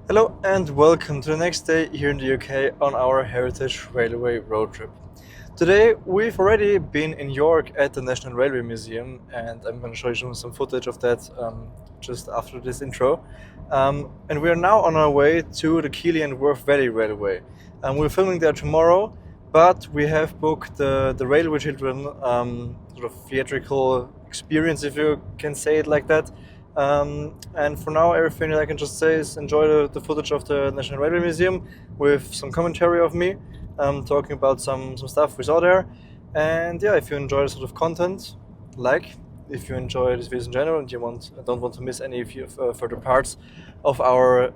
Hello and welcome to the next day here in the UK on our Heritage Railway road trip. Today we've already been in York at the National Railway Museum, and I'm going to show you some footage of that just after this intro. And we are now on our way to the Keighley and Worth Valley Railway. We're filming there tomorrow, but we have booked the Railway Children sort of theatrical experience, if you can say it like that. And for now, everything I can just say is enjoy the footage of the National Railway Museum with some commentary of me, talking about some stuff we saw there. And yeah, if you enjoy this sort of content, like. If you enjoy this videos in general and you don't want to miss any further parts of our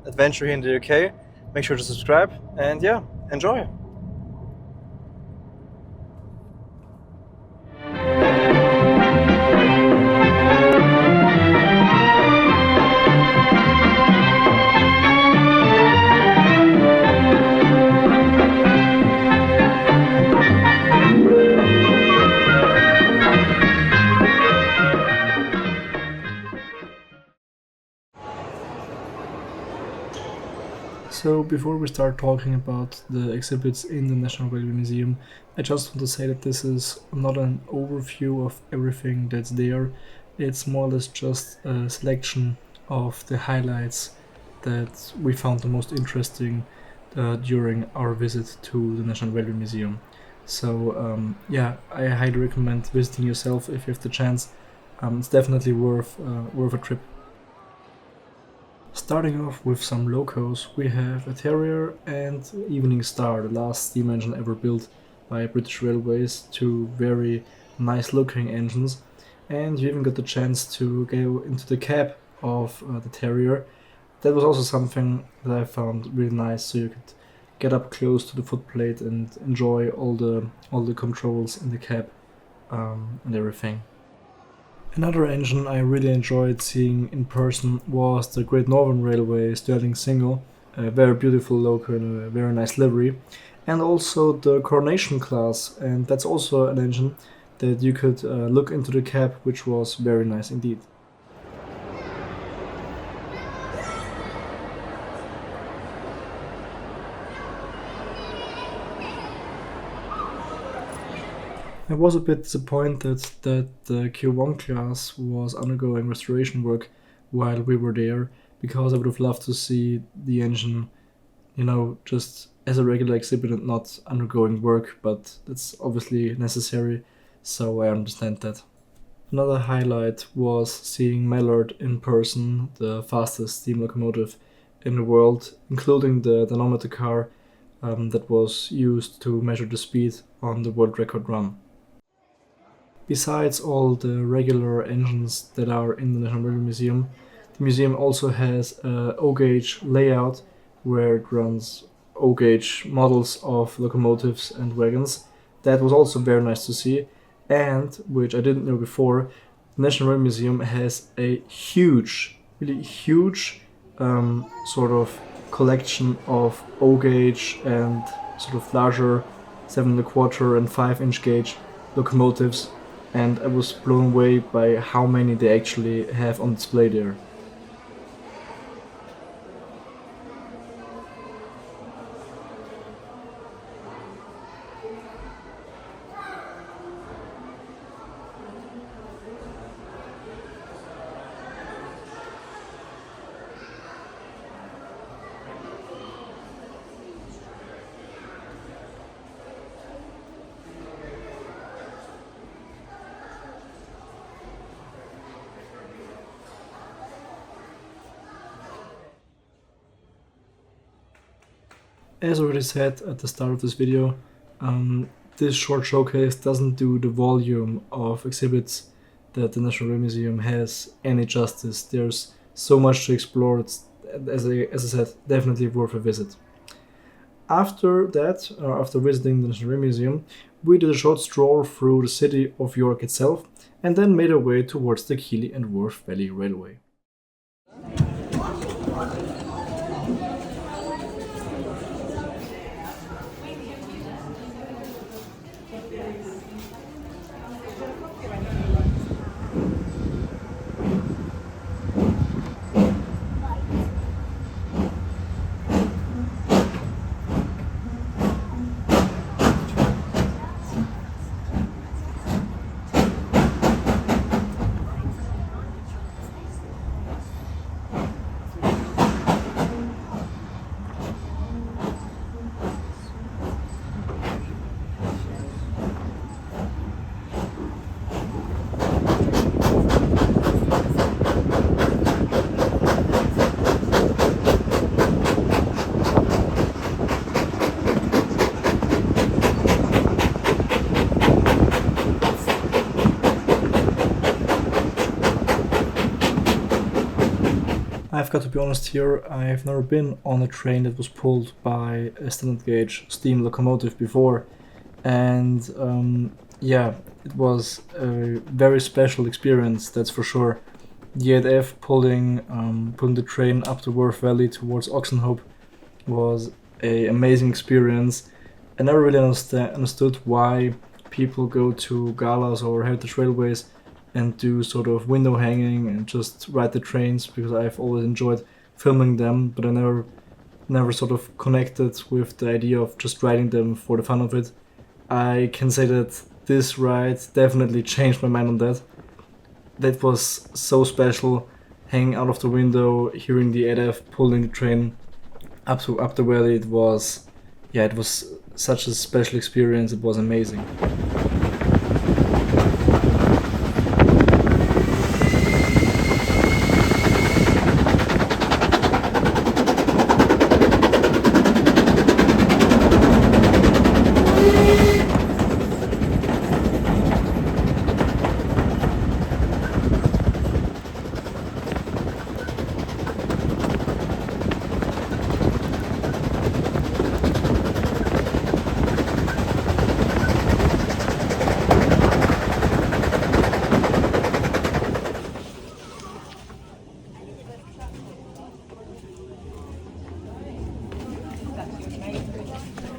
adventure here in the UK, make sure to subscribe and yeah, enjoy. So before we start talking about the exhibits in the National Railway Museum, I just want to say that this is not an overview of everything that's there. It's more or less just a selection of the highlights that we found the most interesting during our visit to the National Railway Museum. So yeah, I highly recommend visiting yourself if you have the chance. It's definitely worth a trip. Starting off with some locos, we have a Terrier and Evening Star, the last steam engine ever built by British Railways, two very nice looking engines. And you even got the chance to go into the cab of the Terrier. That was also something that I found really nice, so you could get up close to the footplate and enjoy all the controls in the cab and everything. Another engine I really enjoyed seeing in person was the Great Northern Railway Stirling Single, a very beautiful loco in a very nice livery, and also the Coronation class, and that's also an engine that you could look into the cab, which was very nice indeed. I was a bit disappointed that the Q1 class was undergoing restoration work while we were there, because I would have loved to see the engine, just as a regular exhibit and not undergoing work, but that's obviously necessary, so I understand that. Another highlight was seeing Mallard in person, the fastest steam locomotive in the world, including the dynamometer car that was used to measure the speed on the world record run. Besides all the regular engines that are in the National Railway Museum, the museum also has a O-gauge layout where it runs O-gauge models of locomotives and wagons. That was also very nice to see, and, which I didn't know before, the National Railway Museum has a huge, really huge sort of collection of O-gauge and sort of larger 7¼ and 5-inch gauge locomotives, and I was blown away by how many they actually have on display there. As already said at the start of this video, this short showcase doesn't do the volume of exhibits that the National Railway Museum has any justice. There's so much to explore, it's, as I said, definitely worth a visit. After that, after visiting the National Railway Museum, we did a short stroll through the city of York itself, and then made our way towards the Keighley and Worth Valley Railway. I've got to be honest here, I've never been on a train that was pulled by a standard gauge steam locomotive before, and yeah, it was a very special experience, that's for sure. The 8F pulling the train up the Worth Valley towards Oxenhope was a amazing experience. I never really understood why people go to galas or heritage railways and do sort of window hanging and just ride the trains, because I've always enjoyed filming them, but I never sort of connected with the idea of just riding them for the fun of it. I can say that this ride definitely changed my mind on that. That was so special, hanging out of the window, hearing the 8F pulling the train up the valley. It was, yeah, it was such a special experience. It was amazing.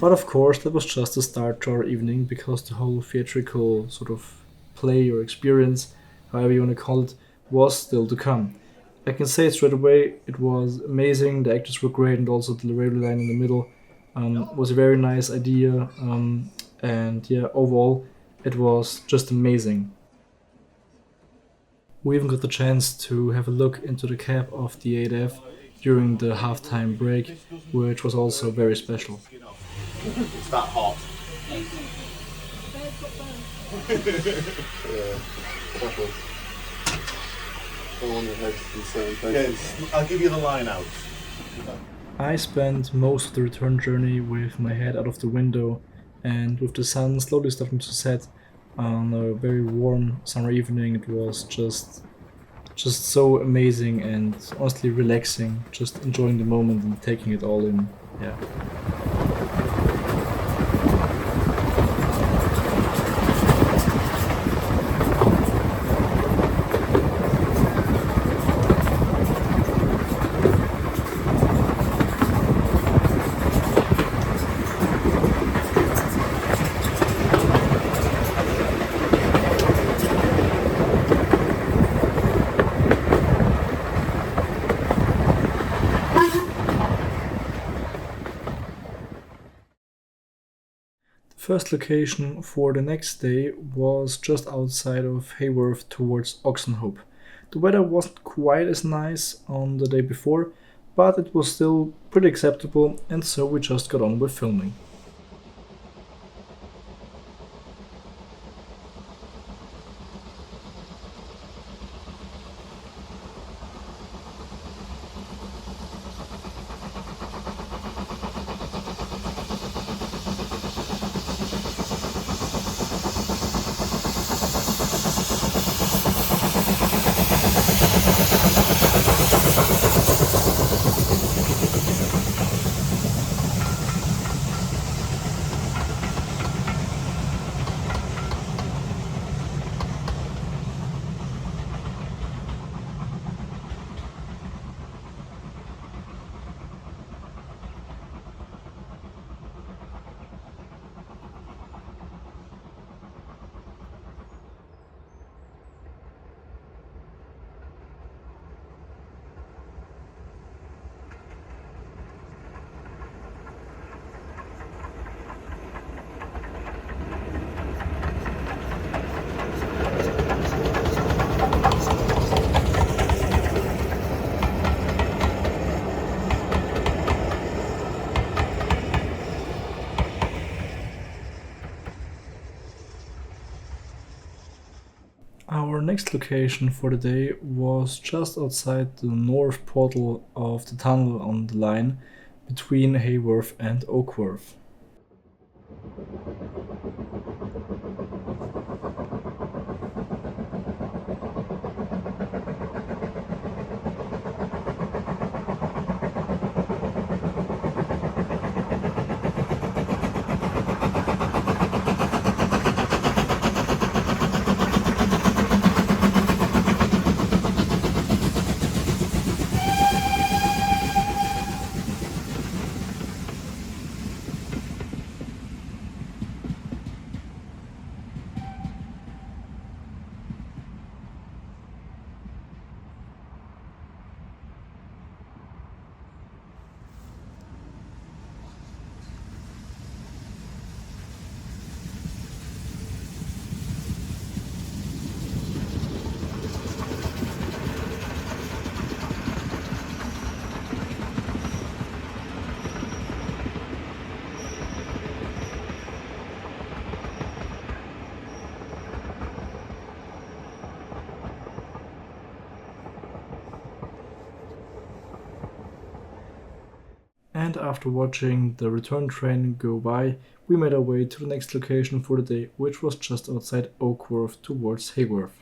But of course, that was just the start to our evening, because the whole theatrical sort of play or experience, however you want to call it, was still to come. I can say it straight away, it was amazing. The actors were great, and also the railway line in the middle was a very nice idea. And yeah, overall, it was just amazing. We even got the chance to have a look into the cab of the 8F during the halftime break, which was also very special. It's that hot. Yes, I'll give you the line out. I spent most of the return journey with my head out of the window, and with the sun slowly starting to set on a very warm summer evening, it was just so amazing and honestly relaxing, just enjoying the moment and taking it all in. Yeah. First location for the next day was just outside of Hayworth towards Oxenhope. The weather wasn't quite as nice on the day before, but it was still pretty acceptable, and so we just got on with filming. Our next location for the day was just outside the north portal of the tunnel on the line between Hayworth and Oakworth. and after watching the return train go by, we made our way to the next location for the day, which was just outside Oakworth towards Hayworth.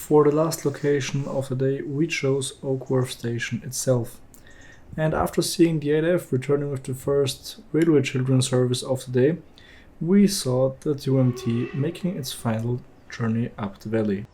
For the last location of the day, we chose Oakworth Station itself. And after seeing the 8F returning with the first railway children's service of the day, we saw the 2MT making its final journey up the valley.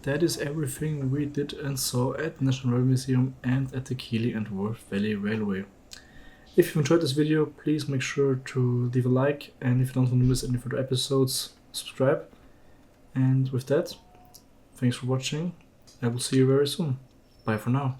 that is everything we did and saw at the National Railway Museum and at the Keighley and Worth Valley Railway. If you've enjoyed this video, please make sure to leave a like, and if you don't want to miss any further episodes, subscribe. And with that, thanks for watching. I will see you very soon. Bye for now.